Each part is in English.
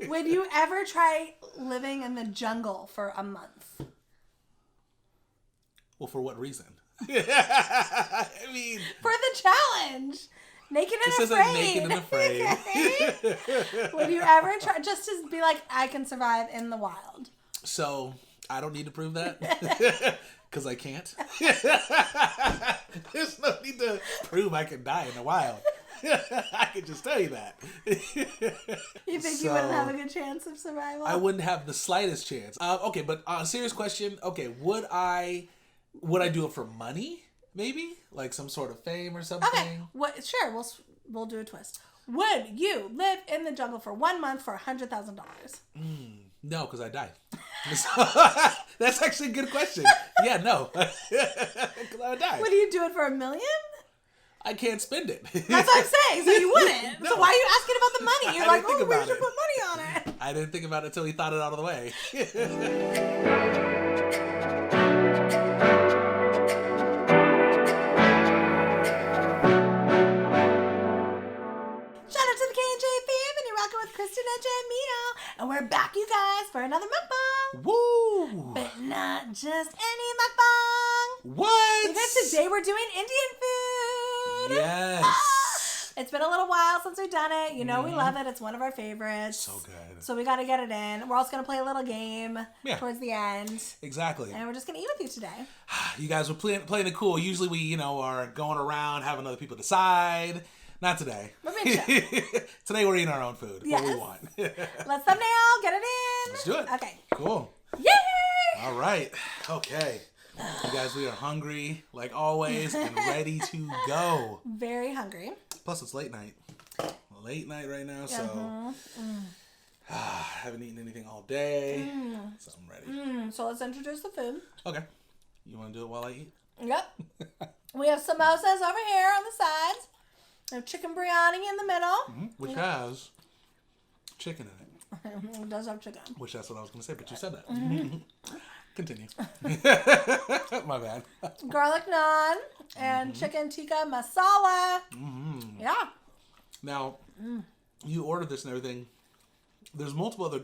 Would you ever try living in the jungle for a month? Well, for what reason? I mean... For the challenge. Naked and afraid. Naked and afraid. Would you ever try just to be like, I can survive in the wild? So, I don't need to prove that. Because I can't. There's no need to prove I can die in the wild. I can just tell you that. You think you wouldn't have a good chance of survival? I wouldn't have the slightest chance. Okay, but serious question. Okay, would I do it for money? Maybe like some sort of fame or something. Okay, sure. We'll do a twist. Would you live in the jungle for 1 month for $100,000? No, because I die. That's actually a good question. Yeah, no, because I would die. Would you do it for $1 million? I can't spend it. That's what I'm saying. So you wouldn't. No. So why are you asking about the money? You're like, oh, we should put money on it. I didn't think about it until he thought it out of the way. Shout out to the K&J Fam, and you're rocking with KristinandJamil. And we're back, you guys, for another mukbang. Woo! But not just any mukbang. What? Because today we're doing Indian food. Yes. It's been a little while since we've done it. You know we love it. It's one of our favorites. So good. So we got to get it in. We're also going to play a little game towards the end. Exactly. And we're just going to eat with you today. You guys were playing it cool. Usually we, are going around having other people decide. Not today. We're being chill. Today we're eating our own food. Yes. What we want. Let's thumbnail. Get it in. Let's do it. Okay. Cool. Yay! All right. Okay. You guys, we are hungry, like always, and ready to go. Very hungry. Plus, it's late night. Late night right now, so haven't eaten anything all day, so I'm ready. So let's introduce the food. Okay. You want to do it while I eat? Yep. We have samosas over here on the sides. We have chicken biryani in the middle. Which has chicken in it. It does have chicken. Which that's what I was going to say, but you said that. Continue. My bad. Garlic naan and chicken tikka masala. Yeah. Now, you ordered this and everything. There's multiple other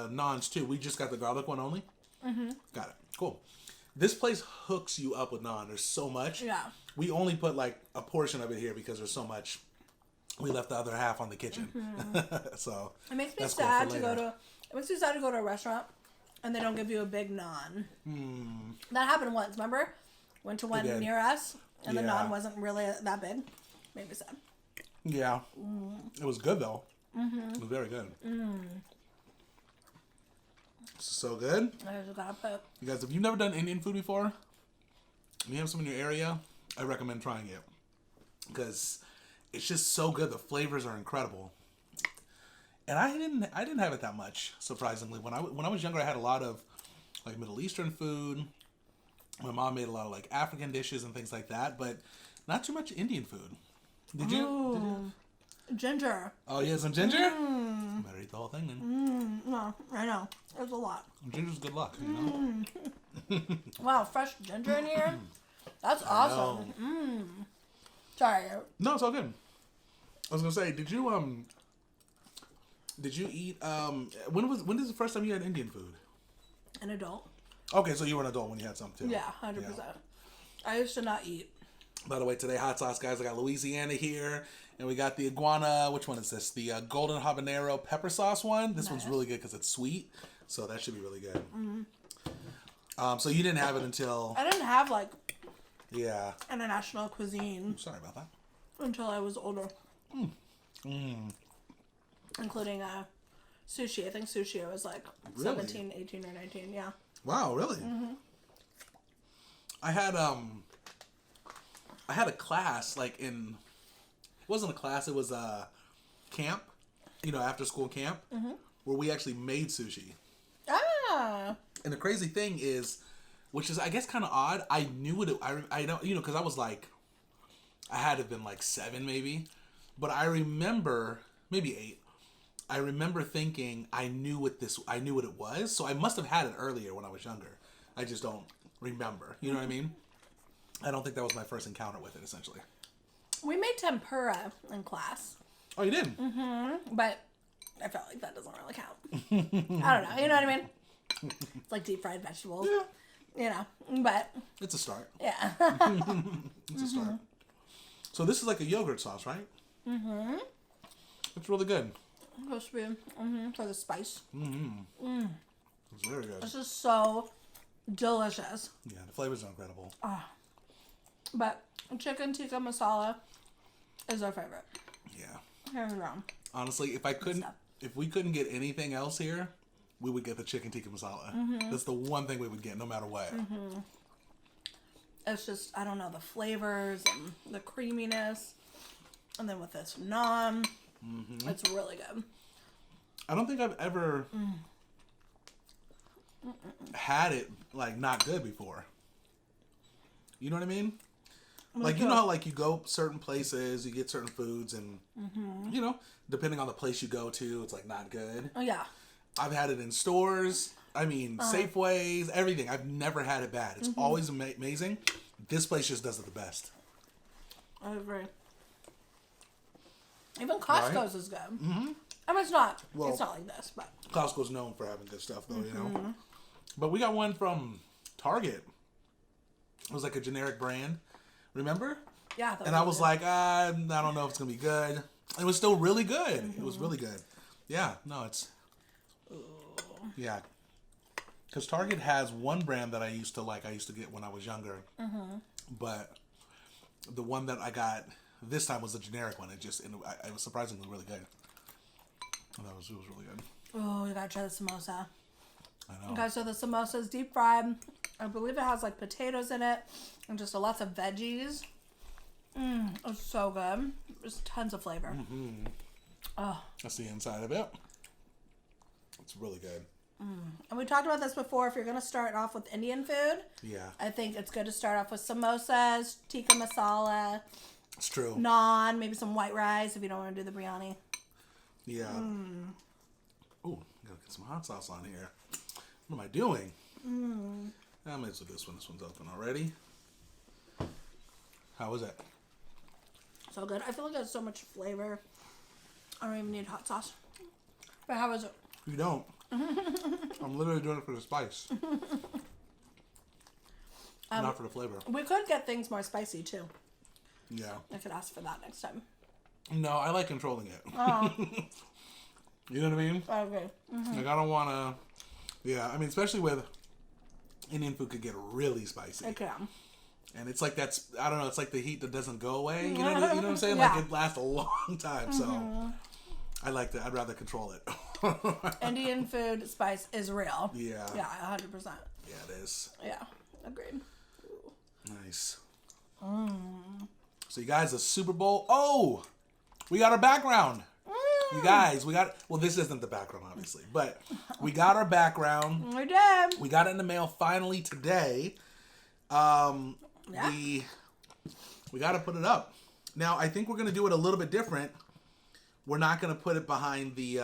naans too. We just got the garlic one only. Got it. Cool. This place hooks you up with naan. There's so much. Yeah. We only put like a portion of it here because there's so much. We left the other half on the kitchen. So it makes me sad to go to. It makes me sad to go to a restaurant and they don't give you a big naan. That happened once. Remember? Went to one near us and the naan wasn't really that big. Made me sad. Yeah. It was good though. It was very good. So good. You guys, if you've never done Indian food before, and you have some in your area, I recommend trying it because it's just so good. The flavors are incredible, and I didn't have it that much. Surprisingly, when I was younger, I had a lot of like Middle Eastern food. My mom made a lot of like African dishes and things like that, but not too much Indian food. Did you? Ginger. Oh, you had some ginger? Better eat the whole thing then. No, I know. There's a lot. Ginger's good luck, you know? Wow, fresh ginger in here? That's awesome. Sorry. No, it's all good. I was gonna say, did you eat when is the first time you had Indian food? An adult. Okay, so you were an adult when you had some too. Yeah, 100%. I used to not eat. By the way, today hot sauce guys, I got Louisiana here, and we got the iguana. Which one is this? The golden habanero pepper sauce one. This one's really good because it's sweet, so that should be really good. So you didn't have it until I didn't have like international cuisine. Sorry about that. Until I was older. Including sushi. I think sushi I was like 17, 18, or 19. Yeah. Wow, really? I had a class like in. It wasn't a class. It was a camp. After school camp where we actually made sushi. Ah. And the crazy thing is, which is I guess kind of odd. I knew it. I don't because I was like, I had to have been like 7 maybe, but I remember maybe 8. I remember thinking I knew what it was. So I must have had it earlier when I was younger. I just don't remember. You know what I mean? I don't think that was my first encounter with it. Essentially, we made tempura in class. Oh, you did? But I felt like that doesn't really count. I don't know. You know what I mean? It's like deep fried vegetables. Yeah. You know, but It's a start. yeah. It's a start. So this is like a yogurt sauce, right? Mm-hmm. It's really good. Supposed to be for the spice. It's very good. This is so delicious. Yeah, the flavors are incredible. But chicken tikka masala is our favorite. Yeah. Hands down. Honestly, if we couldn't get anything else here, we would get the chicken tikka masala. That's the one thing we would get no matter what. It's just, I don't know, the flavors and the creaminess. And then with this naan, it's really good. I don't think I've ever had it, like, not good before. You know what I mean? Like, you know how, like, you go certain places, you get certain foods, and, you know, depending on the place you go to, it's, like, not good. Oh, yeah. I've had it in stores. I mean, Safeways, everything. I've never had it bad. It's always amazing. This place just does it the best. I agree. Even Costco's is good. I mean, it's not like this, but Costco's known for having good stuff, though, you know. But we got one from Target. It was like a generic brand. Remember? yeah. And I was like, I don't know if it's going to be good. It was still really good. It was really good. Yeah, no, it's... Yeah. Because Target has one brand that I used to like. I used to get when I was younger. But the one that I got this time was a generic one. It was surprisingly really good. It was really good. Oh, you gotta try the samosa. I know. Okay, so the samosa is deep fried. I believe it has like potatoes in it and just lots of veggies. It's so good. There's tons of flavor. Oh. That's the inside of it. It's really good. And we talked about this before. If you're going to start off with Indian food, I think it's good to start off with samosas, tikka masala. It's true. Naan, maybe some white rice if you don't want to do the biryani. Yeah. Oh, gotta get some hot sauce on here. What am I doing? I'm going to do this one. This one's open already. How was it? So good. I feel like it has so much flavor. I don't even need hot sauce. But how is it? You don't. I'm literally doing it for the spice. Not for the flavor. We could get things more spicy too. Yeah. I could ask for that next time. No, I like controlling it. Oh. You know what I mean? Okay. Like, I don't want to... Yeah, I mean, especially with... Indian food could get really spicy. It can. And it's like that's... I don't know, it's like the heat that doesn't go away. You know what I'm saying? Yeah. Like, it lasts a long time, so... I like that. I'd rather control it. Indian food spice is real. Yeah. Yeah, 100%. Yeah, it is. Yeah, agreed. Nice. So you guys, the Super Bowl. Oh, we got our background. You guys, we got. Well, this isn't the background, obviously, but we got our background. We did. We got it in the mail finally today. Yeah. We got to put it up. Now, I think we're gonna do it a little bit different. We're not gonna put it behind the.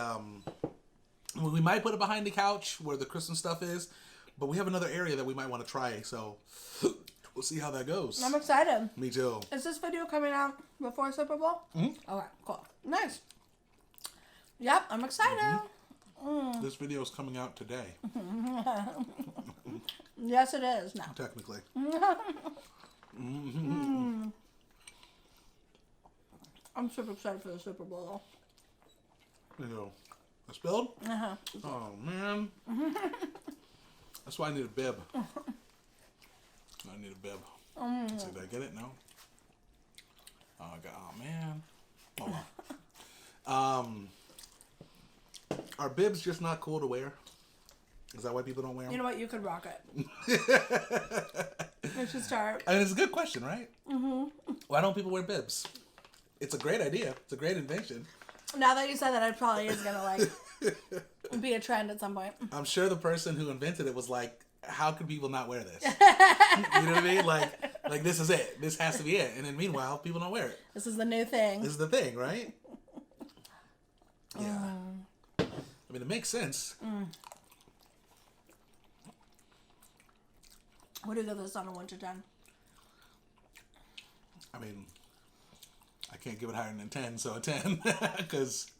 We might put it behind the couch where the Christmas stuff is, but we have another area that we might want to try. So we'll see how that goes. I'm excited. Me too. Is this video coming out before Super Bowl? Okay, cool. Nice. Yep, I'm excited. This video is coming out today. Yes, it is now. Technically. I'm super excited for the Super Bowl. You know, I spilled? Oh, man. That's why I need a bib. I need a bib. Let's see, did I get it? No? Oh, man. Hold on. Are bibs just not cool to wear? Is that why people don't wear them? You know what? You could rock it. We should start. I mean, it's a good question, right? Why don't people wear bibs? It's a great idea. It's a great invention. Now that you said that, it probably is going to, be a trend at some point. I'm sure the person who invented it was like, how can people not wear this? You know what I mean? Like this is it. This has to be it. And then meanwhile, people don't wear it. This is the new thing. This is the thing, right? Yeah. I mean, it makes sense. What do you give this on a 1 to 10? I mean, I can't give it higher than 10, so a 10. Because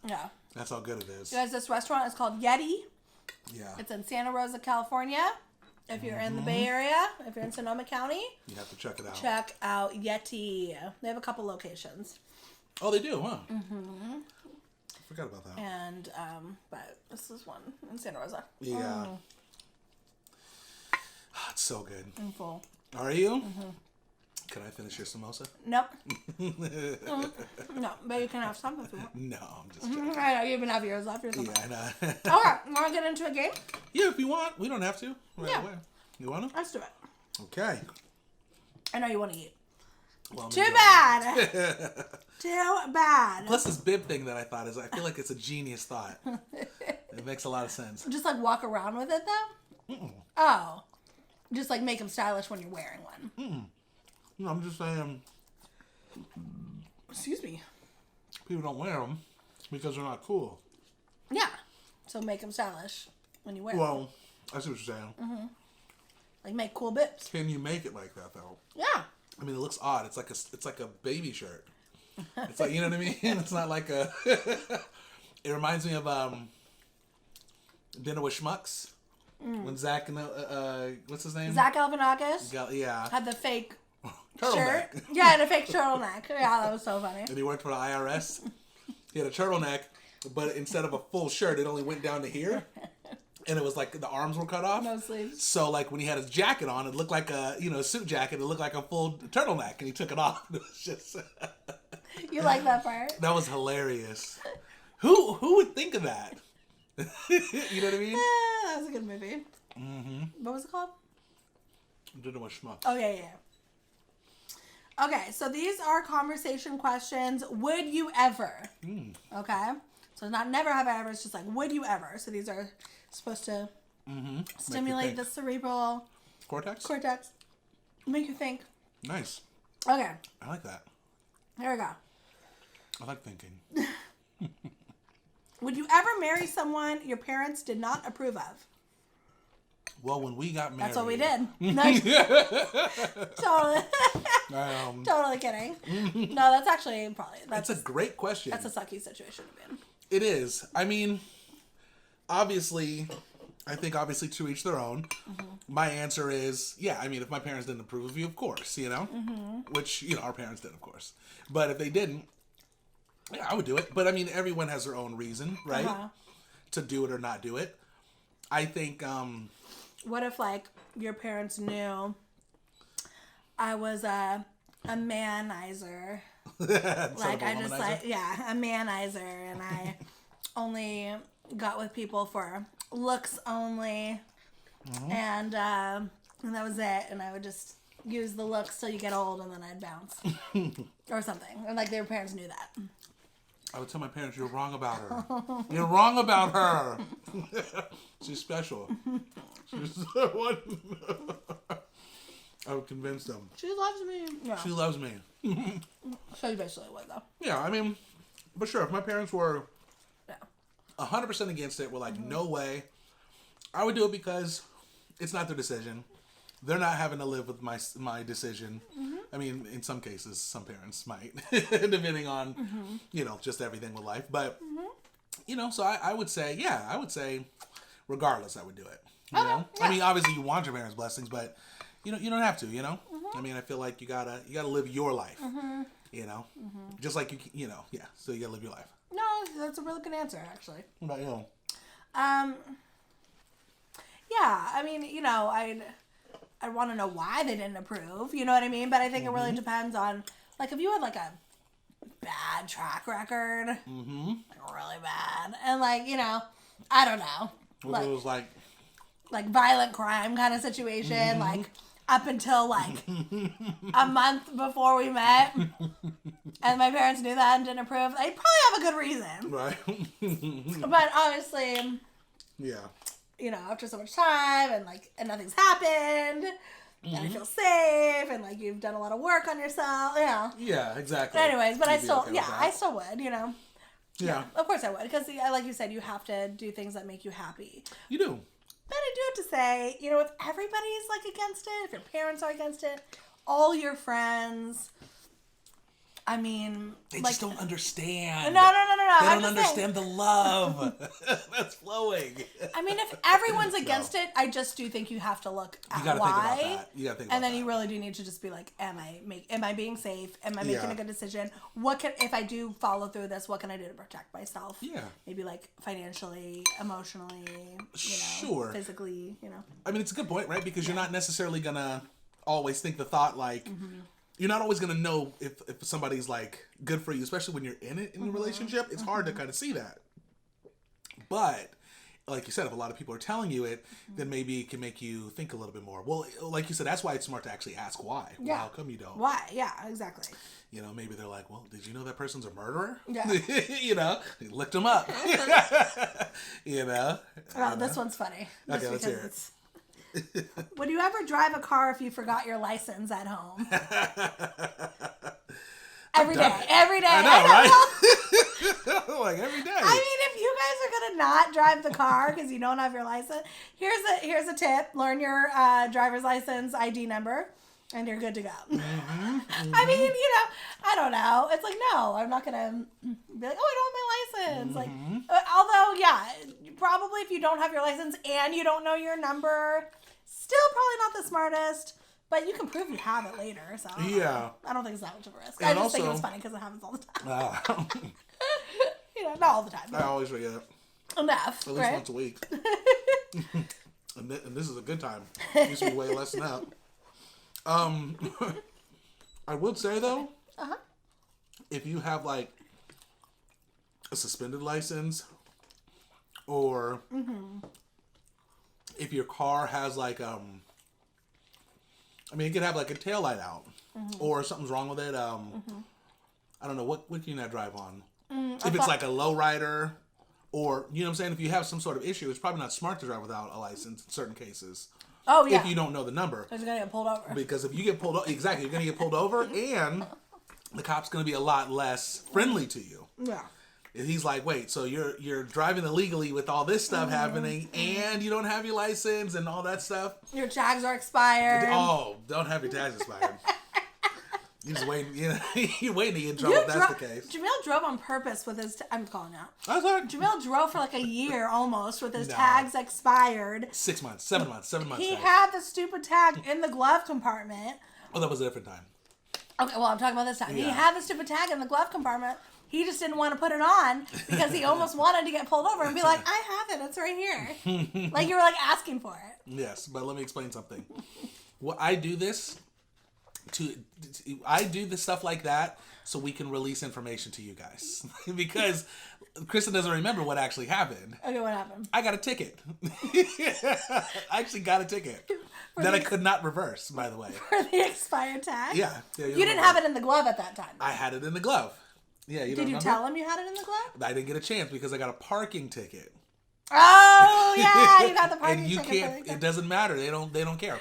that's how good it is. You guys, this restaurant is called Yeti. Yeah. It's in Santa Rosa, California. If you're in the Bay Area, if you're in Sonoma County, you have to check it out. Check out Yeti. They have a couple locations. Oh, they do, huh? Mm-hmm. I forgot about that. And, but this is one in Santa Rosa. Yeah. Oh, it's so good. I'm full. Are you? Mm-hmm. Can I finish your samosa? Nope. No, but you can have some if you want. No, I'm just joking. I know, you even have yours left. Yeah, I know. Okay, you want to get into a game? Yeah, if you want. We don't have to. Right away. You want to? Let's do it. Okay. I know you want to eat. Well, Too bad. Too bad. Plus this bib thing that I thought is, I feel like it's a genius thought. It makes a lot of sense. Just like walk around with it though? Mm-mm. Oh. Just like make them stylish when you're wearing one. Mm-mm. No, I'm just saying. Excuse me. People don't wear them because they're not cool. Yeah. So make them stylish when you wear them. Well, I see what you're saying. Mm-hmm. Like make cool bibs. Can you make it like that though? Yeah. I mean, it looks odd. It's like a baby shirt. It's like, you know what I mean? It's not like a. It reminds me of Dinner with Schmucks when Zach and what's his name? Zach Galifianakis. Yeah. Had the fake Turtleneck. shirt. Yeah, and a fake turtleneck. Yeah, that was so funny. And he worked for the IRS. He had a turtleneck, but instead of a full shirt, it only went down to here. And it was like the arms were cut off. No sleeves. So like when he had his jacket on, it looked like a suit jacket. It looked like a full turtleneck, and he took it off. It was just. You like that part? That was hilarious. Who would think of that? You know what I mean? That was a good movie. Mm-hmm. What was it called? Dinner with Schmucks. Oh yeah. Okay, so these are conversation questions. Would you ever? Okay, so not never have I ever. It's just like would you ever. So these are supposed to stimulate the cerebral cortex. Make you think. Nice. Okay. I like that. Here we go. I like thinking. Would you ever marry someone your parents did not approve of? Well, when we got married, That's what we did. No, totally. Totally kidding. No, that's actually probably. That's a great question. That's a sucky situation to be in. It is. I mean, obviously, I think obviously to each their own. My answer is, yeah, I mean, if my parents didn't approve of you, of course, you know? Which, our parents did, of course. But if they didn't, yeah, I would do it. But, I mean, everyone has their own reason, right? To do it or not do it. I think, what if, like, your parents knew I was a manizer? Like, I just, like, yeah, a manizer, and I only got with people for looks only, and that was it, and I would just use the looks till you get old, and then I'd bounce. Or something. And, like, their parents knew that. I would tell my parents, you're wrong about her. You're wrong about her. She's special. She's what? I would convince them. She loves me. Yeah. She loves me. So you basically would, though. Yeah, I mean, but sure, if my parents were 100% against it, were like, no way, I would do it because it's not their decision. They're not having to live with my decision. I mean, in some cases, some parents might, depending on, just everything with life. But, so I would say, regardless, I would do it. You know? Yeah. I mean, obviously, you want your parents' blessings, but you don't have to. I mean, I feel like you gotta live your life. Just like so you gotta live your life. No, that's a really good answer, actually. What about you? Yeah, I mean, I want to know why they didn't approve. You know what I mean? But I think it really depends on, like, if you had like a bad track record, like really bad, and like I don't know, what if it was like violent crime kind of situation, like up until like a month before we met, and my parents knew that and didn't approve, they probably have a good reason, right? But obviously, after so much time and nothing's happened, and I feel safe, and like you've done a lot of work on yourself, Yeah, exactly. But anyways, but I still would, Yeah, of course I would, because like you said, you have to do things that make you happy. You do. But I do have to say, if everybody's like against it, if your parents are against it, all your friends, I mean, they just don't understand. No. They don't understand the love that's flowing. I mean, if everyone's against it, I just do think you have to look at you gotta why. Think about that. You gotta think about and then that. you really do need to just be like, am I being safe? Am I making a good decision? If I do follow through this, what can I do to protect myself? Yeah. Maybe like financially, emotionally, physically, I mean, it's a good point, right? Because you're not necessarily gonna always think the thought like. You're not always going to know if somebody's like good for you, especially when you're in it in a relationship. It's hard to kind of see that. But like you said, if a lot of people are telling you it, then maybe it can make you think a little bit more. Well, like you said, that's why it's smart to actually ask why. Yeah. How come you don't? Why? Yeah, exactly. Maybe they're like, well, did you know that person's a murderer? Yeah. You looked them up. Oh, this one's funny. Okay, let's hear it. Would you ever drive a car if you forgot your license at home? Every day. I know, right? Like every day. I mean, if you guys are gonna not drive the car because you don't have your license, here's a tip: learn your driver's license ID number, and you're good to go. I mean, I don't know. It's like, no, I'm not gonna be like, oh, I don't have my license. Like, although, yeah, probably if you don't have your license and you don't know your number. Still probably not the smartest, but you can prove you have it later. So I don't think it's that much of a risk. I just think it was funny because it happens all the time. Not all the time. I always forget. Enough. At least once a week. and this is a good time. It used to be way less than that. I would say though, if you have like a suspended license, or if your car has like it could have like a taillight out, or something's wrong with it. I don't know what can you not drive on. If it's like a lowrider, or you know what I'm saying, if you have some sort of issue, it's probably not smart to drive without a license in certain cases. Oh yeah. If you don't know the number, because you're gonna get pulled over. Because if you get pulled over, exactly, you're gonna get pulled over, and the cop's gonna be a lot less friendly to you. Yeah. He's like, wait, so you're driving illegally with all this stuff happening, and you don't have your license and all that stuff. Your tags are expired. Oh, don't have your tags expired. You're just waiting. You're waiting to get in trouble if that's the case. Jamil drove on purpose with his. I'm calling out. That's right. Jamil drove for like a year almost with his tags expired. 6 months, 7 months. He had the stupid tag in the glove compartment. Oh, that was a different time. Okay, well, I'm talking about this time. Yeah. He had the stupid tag in the glove compartment. He just didn't want to put it on because he almost wanted to get pulled over and be like, I have it. It's right here. Like you were like asking for it. Yes, but let me explain something. Well, I do this stuff like that so we can release information to you guys. Because Kristen doesn't remember what actually happened. Okay, what happened? I got a ticket. I actually got a ticket. That I could not reverse, by the way. For the expired tag? Yeah. You didn't have it in the glove at that time. I had it in the glove. Yeah, Did you tell him you had it in the glove? I didn't get a chance because I got a parking ticket. Oh yeah, you got the parking ticket. And you can't. It doesn't matter. They don't care.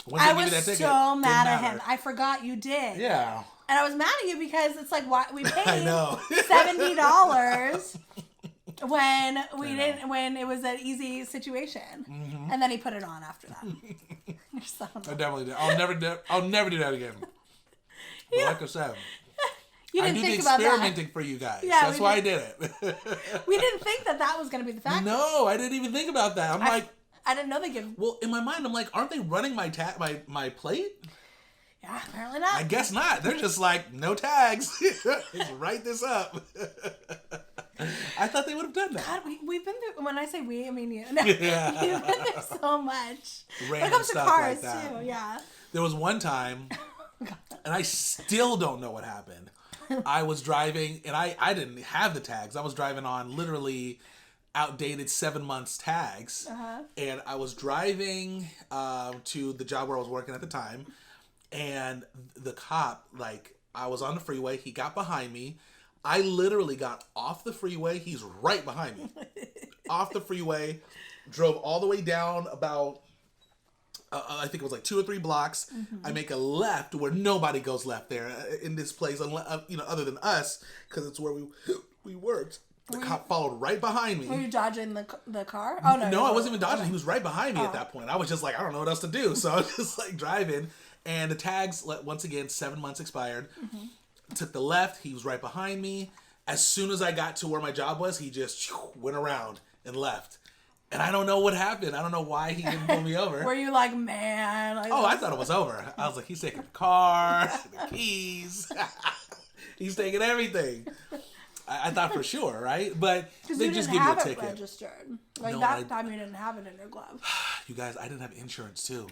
Once I was so mad at him. I forgot you did. Yeah. And I was mad at you because it's like, why we paid I know. $70 when it was an easy situation, and then he put it on after that. You're so I definitely did. I'll never do that again. But like I said. You didn't think about that. I do the experimenting for you guys. Yeah, that's why I did it. We didn't think that was going to be the factor. No, I didn't even think about that. I didn't know they give. Well, in my mind, I'm like, aren't they running my plate? Yeah, apparently not. I guess not. They're just like, no tags. Just write this up. I thought they would have done that. God, we've been through. When I say we, I mean you. No, you've been through so much. Random when it comes to stuff cars like that. too, yeah. There was one time, and I still don't know what happened. I was driving, and I didn't have the tags. I was driving on literally outdated 7 months tags. And I was driving to the job where I was working at the time, and the cop, like, I was on the freeway. He got behind me. I literally got off the freeway. He's right behind me. Off the freeway, drove all the way down about... I think it was like 2 or 3 blocks. I make a left where nobody goes left there in this place, other than us, because it's where we worked. The cop followed right behind me. Were you dodging the car? Oh no! No, I wasn't even dodging. He was right behind me at that point. I was just like, I don't know what else to do, so I was just like driving. And the tags, once again, 7 months expired. took the left. He was right behind me. As soon as I got to where my job was, he just went around and left. And I don't know what happened. I don't know why he didn't pull me over. Were you like, man? Like, I thought it was over. I was like, he's taking the car, the keys. He's taking everything. I thought for sure, right? But they just give you a ticket. Registered. Like that time you didn't have it in your glove. You guys, I didn't have insurance too.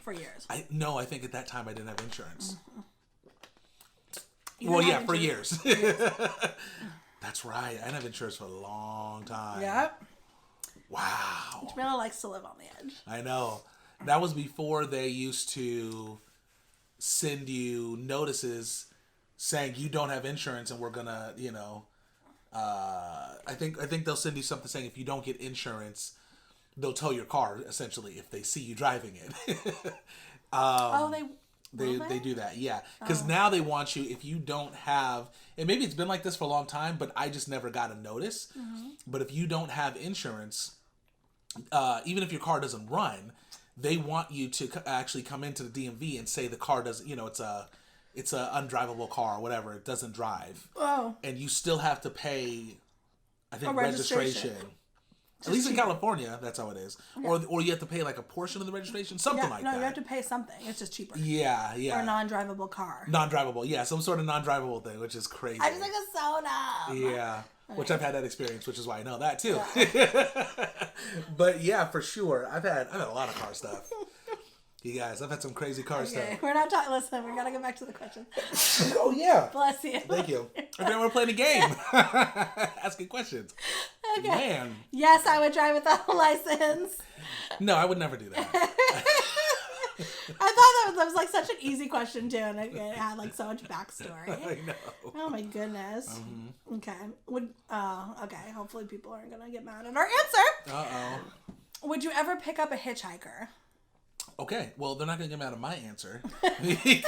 For years. I think at that time I didn't have insurance. For years. That's right. I didn't have insurance for a long time. Yep. Wow. Jamila likes to live on the edge. I know. That was before they used to send you notices saying you don't have insurance and we're gonna, I think they'll send you something saying if you don't get insurance, they'll tow your car essentially if they see you driving it. They do that, yeah. Because now they want you, if you don't have, and maybe it's been like this for a long time, but I just never got a notice. Mm-hmm. But if you don't have insurance, even if your car doesn't run, they want you to actually come into the DMV and say the car doesn't, it's a undrivable car or whatever, it doesn't drive. Oh. And you still have to pay, I think, registration. At least in California, that's how it is. Yeah. Or you have to pay like a portion of the registration, something like that. No, you have to pay something. It's just cheaper. Yeah. For a non-drivable car. Non-drivable, yeah. Some sort of non-drivable thing, which is crazy. I just like a soda. Yeah. Okay. Which I've had that experience, which is why I know that too. Yeah. But yeah, for sure. I've had a lot of car stuff. You guys, I've had some crazy car stuff. We're not talking. Listen, we gotta get back to the question. Oh yeah. Bless you. Thank you. Okay, we're playing a game. Asking questions. Okay. Man. Yes, I would drive without a license. No, I would never do that. I thought that was like such an easy question too, and it had like so much backstory. I know. Oh my goodness. Mm-hmm. Okay. Okay. Hopefully people aren't gonna get mad at our answer. Uh-oh. Would you ever pick up a hitchhiker? Okay, well, they're not going to get mad at my answer. Because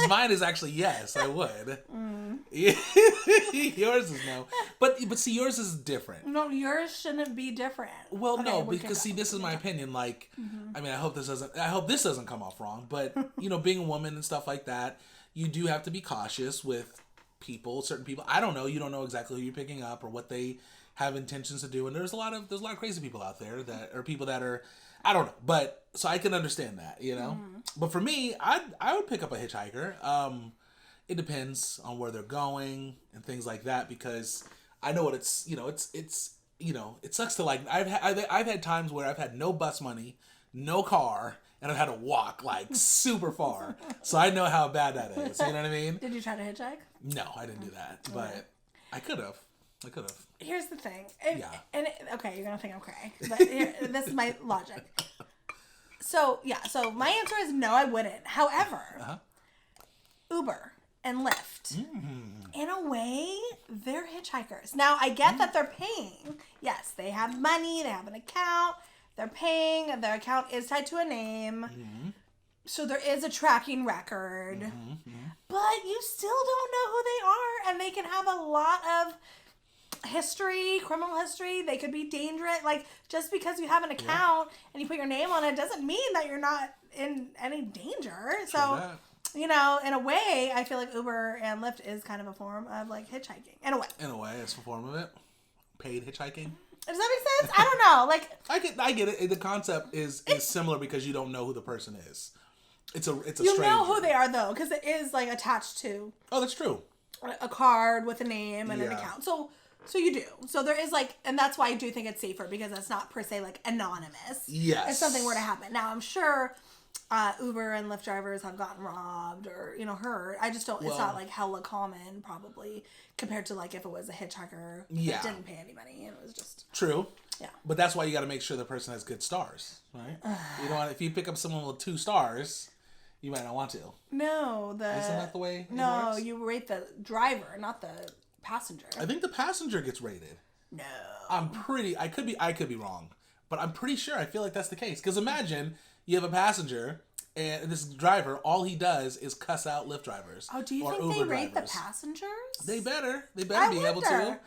mine is actually yes, I would. Mm. Yours is no. But see, yours is different. No, yours shouldn't be different. Well, okay, no, because see, this is my opinion. Like, I mean, I hope this doesn't come off wrong. But, being a woman and stuff like that, you do have to be cautious with certain people. I don't know. You don't know exactly who you're picking up or what they have intentions to do. And there's a lot of crazy people out there that are people that are, I don't know, but so I can understand that, But for me, I would pick up a hitchhiker. It depends on where they're going and things like that, because I know what it's it sucks to like, I've had times where I've had no bus money, no car, and I've had to walk like super far. So I know how bad that is. You know what I mean? Did you try to hitchhike? No, I didn't do that, but I could have. Here's the thing. Okay, you're going to think I'm cray. But this is my logic. So my answer is no, I wouldn't. However, Uber and Lyft, in a way, they're hitchhikers. Now, I get that they're paying. Yes, they have money. They have an account. They're paying. Their account is tied to a name. Mm-hmm. So there is a tracking record. But you still don't know who they are. And they can have a lot of criminal history. They could be dangerous. Like, just because you have an account and you put your name on it doesn't mean that you're not in any danger. So, in a way, I feel like Uber and Lyft is kind of a form of like hitchhiking. In a way, it's a form of it. Paid hitchhiking. Does that make sense? I don't know. Like, I get it. The concept is similar because you don't know who the person is. It's a stranger. You know who they are though, because it is like attached to. Oh, that's true. A card with a name and an account. So you do. So there is like, and that's why I do think it's safer, because it's not per se like anonymous. Yes. If something were to happen. Now I'm sure Uber and Lyft drivers have gotten robbed or hurt. I just don't. It's not like hella common probably compared to like if it was a hitchhiker that didn't pay any money and it was just true. Yeah. But that's why you got to make sure the person has good stars, right? You don't want, if you pick up someone with 2 stars, you might not want to. No, isn't that the way? No, works? You rate the driver, not the passenger. I think the passenger gets rated. No. I could be wrong, but I'm pretty sure. I feel like that's the case. Because imagine you have a passenger and this driver, all he does is cuss out Lyft drivers. Oh, do you think they rate the passengers? They better be able to.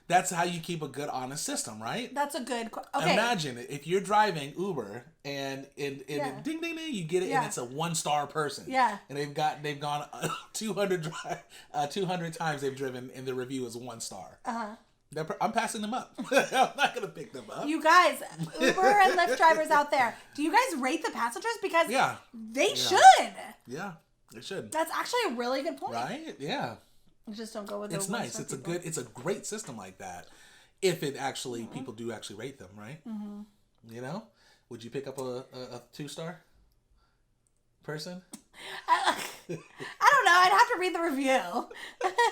That's how you keep a good, honest system, right? That's a good... Okay. Imagine if you're driving Uber and ding, ding, ding, you get it, and it's a 1-star person. Yeah. And they've gone 200 times they've driven, and the review is 1 star. I'm passing them up. I'm not going to pick them up. You guys, Uber and Lyft drivers out there, do you guys rate the passengers? Because they should. Yeah, they should. That's actually a really good point. Right? Yeah. Just don't go with it's nice. It's a great system like that. If it actually people do actually rate them, right? You know, would you pick up a 2-star person? I don't know. I'd have to read the review.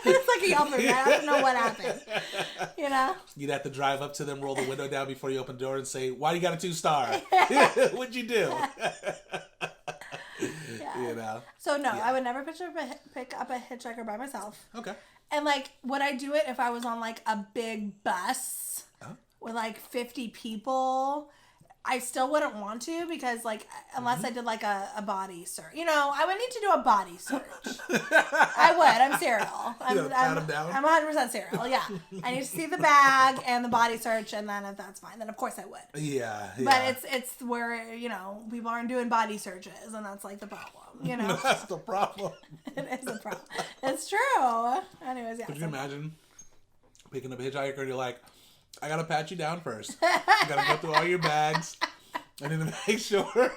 It's like a Yelp review. I have to know what happened. You know, you'd have to drive up to them, roll the window down before you open the door, and say, "Why you got a 2-star? What'd you do?" You know. So no, I would never pick up a hitchhiker by myself. Okay. And like, would I do it if I was on like a big bus with like 50 people? I still wouldn't want to, because like, unless I did like a body search, you know, I would need to do a body search. I would. I'm serial. I'm 100% serial. Yeah. I need to see the bag and the body search, and then if that's fine, then of course I would. Yeah. But it's where, you know, people aren't doing body searches, and that's like the problem, you know. That's the problem. It is a problem. It's true. Anyways, yeah. Could you imagine picking up a hitchhiker and you're like, I gotta pat you down first. I gotta go through all your bags. I need to make sure.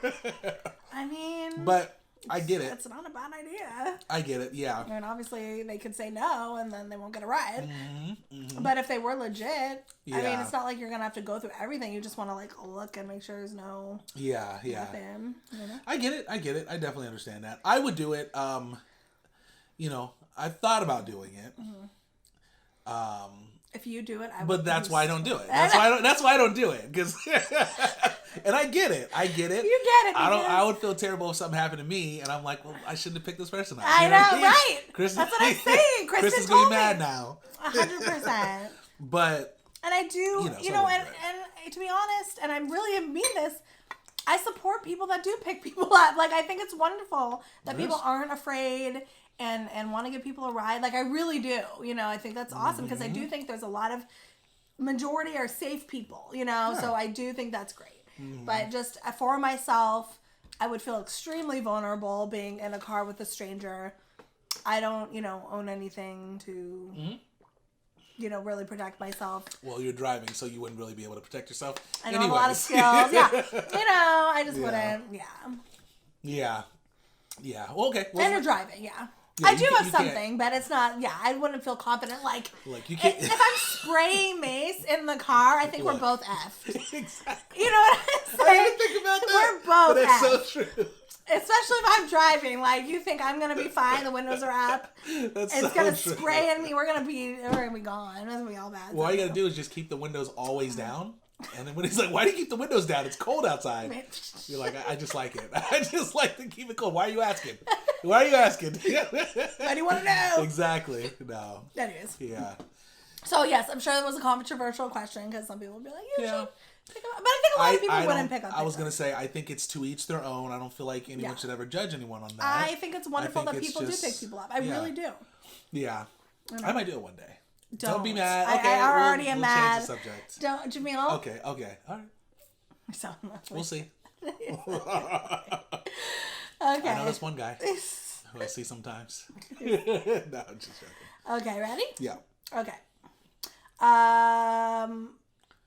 I mean, but I get it. It's not a bad idea. I get it. Yeah. I mean, obviously they could say no, and then they won't get a ride. But if they were legit, I mean, it's not like you're gonna have to go through everything. You just want to like look and make sure there's no. Nothing, you know? I get it. I definitely understand that. I would do it. You know, I've thought about doing it. If you do it, I would. But that's why I don't do it. That's why I don't do it. Because, and I get it. You get it. I would feel terrible if something happened to me, and I'm like, well, I shouldn't have picked this person up. I know, right? That's what I'm saying. Kristen's gonna be mad now. 100%. But. And I do, you know, and to be honest, and I really mean this, I support people that do pick people up. Like, I think it's wonderful that people aren't afraid and want to give people a ride. Like, I really do. You know, I think that's awesome, because I do think there's a lot of majority are safe people, you know, so I do think that's great. But just for myself, I would feel extremely vulnerable being in a car with a stranger. I don't, you know, own anything to, you know, really protect myself. Well, you're driving, so you wouldn't really be able to protect yourself. I don't have a lot of skills. Yeah. You know, I just wouldn't. Yeah. Well, okay. Well, and you're driving, yeah, I do have something, but it's not, I wouldn't feel confident, like you can't. If I'm spraying mace in the car, I think we're both F'd. Exactly. You know what I'm saying? I didn't think about that. We're both That's F'd. so true. Especially if I'm driving, like, you think I'm gonna be fine, the windows are up, it's gonna spray in me, we're gonna be gone, it's gonna be all bad. Well, all you gotta do is just keep the windows always down. And then when he's like, why do you keep the windows down? It's cold outside. You're like, I just like it. I just like to keep it cold. Why are you asking? Why are you asking? Why do you want to know? Exactly. No. Anyways. Yeah. So, yes, I'm sure it was a controversial question, because some people would be like, you should pick up. But I think a lot of people wouldn't pick up. I was going to say, I think it's to each their own. I don't feel like anyone should ever judge anyone on that. I think it's wonderful that people do pick people up. I really do. Yeah. I might do it one day. Don't be mad. Okay, I already am mad. Change the subject. Don't, Jamil. Okay. All right. So, we'll see. Okay. I know this one guy who I see sometimes. No, I'm just joking. Okay, ready? Yeah. Okay.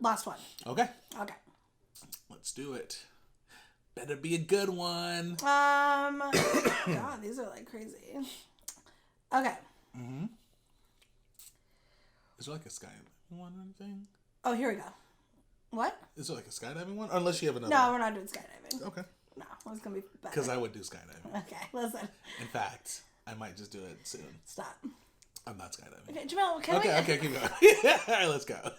Last one. Okay. Let's do it. Better be a good one. God, these are like crazy. Okay. Is there like a skydiving one or anything? Oh, here we go. What? Is there like a skydiving one? Or unless you have another No, one. we're not doing skydiving. Okay. No, it's going to be better. Because I would do skydiving. Okay, listen. In fact, I might just do it soon. Stop. I'm not skydiving. Okay, Jamil, can we... Okay, keep going. All right, let's go.